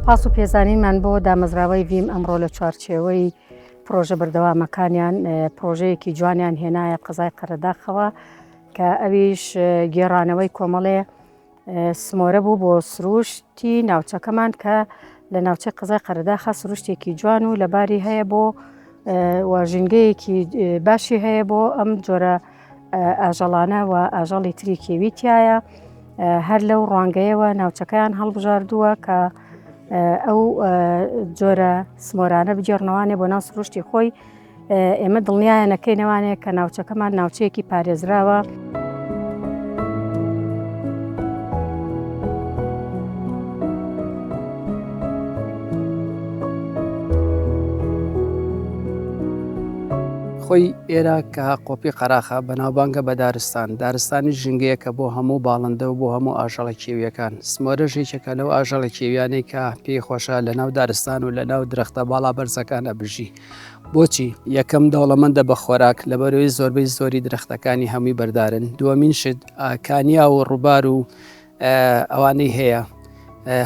سوپاس و پێزانینمان بۆ دامەزراوەی ڤیم ئەمڕۆ لە چوارچێوەی پرۆژە بەردەوامەکانیان پرۆژەیەکی جوانیان هێنایە قەزای قەرەداغەوە کە ئەویش گێڕانەوەی کۆمەڵێ سمۆرە بوو بۆ سروشتی ناوچەکەمان کە لە ناوچەی قەزای قەرەداغ سروشتێکی جوان و لەباری هەیە بۆ واژینگەیەکی باشی هەیە بۆ ئەم جۆرە ئاژەڵانە و ئاژەڵی تری کێویتایە. هەر لەو ڕوانگەیەوە ناوچەکەیان هەڵبژاردووە کە ئەو جۆرە سمۆرانە بجێڕنەوانێ بۆ ناو سروشتی خۆی. ئێمە دڵنیایە نەکەینەوانەیە کە ناوچەکەمان ناوچەیەکی پارێزراوە. خۆی ئێرە کە قۆپی قەراخە بەناوبانگە بە دارستانی ژنگەیە کە بۆ هەموو باڵندە و بۆ هەموو ئاژەڵە کێویەکان. سمۆرەژێکێکە لەو ئاژەڵە کێویانەی کە پێی خۆشە لە ناو دارستان و لە ناو درەختە باڵا بەرزەکان ئەبژی. بۆچی؟ یەکەم دەوڵەمەندە بە خۆراک لەبەرەوەی زۆربەی زۆری درەختەکانی هەمووی بەردارن. دووەمین شت کانیا و ڕووبار و ئەوانەی هەیە.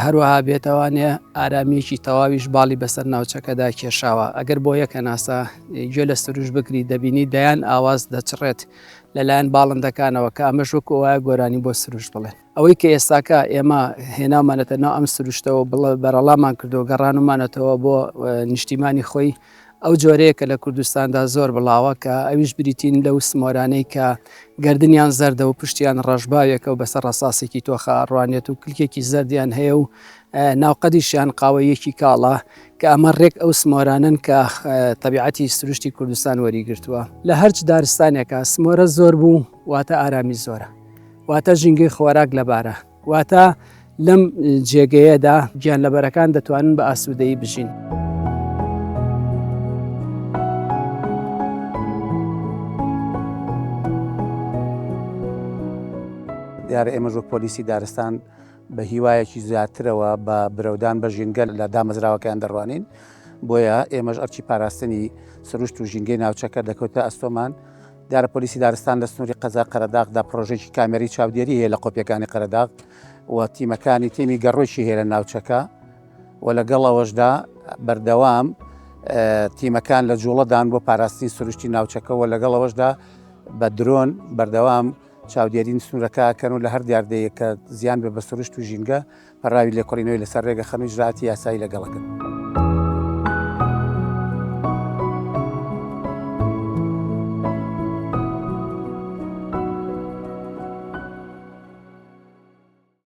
هەروەها بێتەوانێ ئارامیەکی تەواویش باڵی بەسەر ناوچەکەدا کێشاوە. ئەگەر بۆ یەکە ناسا گوێ لە سروش بگری دەبینی دەیان ئاواز دەچڕێت لەلایەن باڵندەکانەوە کە ئەمەش وەکو وایە گۆرانی بۆ سروش بڵێن. ئەوەی کە ئێستاکە ئێمە هێنامانەتە ناو ئەم سروشتەوە بەرەڵامان کردو گەڕانمانەتەوە بۆ نیشتیمانی خۆی ئەو جۆرەیە کە لە کوردستاندا زۆر بڵاوە کە ئەویش بریتین لەو سمۆرانەی کە گردنیان زەردە و پشتیان ڕەشباوێکە و بەسەر ڕەساسێکی تۆخە ڕوانێت و کلکێکی زەردیان هەیە و ناوقەدیشیان قاوەیەکی کاڵە کە ئەمە ڕێک ئەو سمۆرانن کە تەبیعەتی سروشتی کوردستان وەریگرتووە. لە هەرچ دارستانێکە سمۆرە زۆر بوو واتە ئارامی زۆرە، واتە ژینگەی خۆراک لەبارە، واتە لەم جێگەیەدا گیانلەبەرەکان دەتوانن بە ئاسوودەیی بژین. دیارە ئێمە ژۆک پۆلیسی دارستان بە هیوایەکی زیاترەوە بە برەودان بە ژینگە لە دامەزراوەکەیان دەڕوانین. بۆیە ئێمەش ئەرچی پاراستنی سروشت و ژینگەی ناوچەکە دەکەوتە ئەستۆمان. دیارە پۆلیسی دارستان لە سنووری قەزای قەرەداغدا پرۆژێکی کامێری چاودێری هەیە لە قۆپیەکانی قەرەداغ و تیمەکانی تیمی گەڕۆیشی هەیە لە ناوچەکە و لەگەڵ ئەوەشدا بەردەوام تیمەکان لە جوڵەدان بۆ پاراستنی سروشتی ناوچەکە و لەگەڵ ئەوەشدا بە درۆن بەردەوام چاودێرین سنوورەکەکەن و لە هەر دیاردەیە کە زیان بێ بە سروشت و ژینگە پەراوی لێکۆڵینەوەی لەسەر ڕێگە خەنووی ژراتی یاسایی لەگەڵەکەن.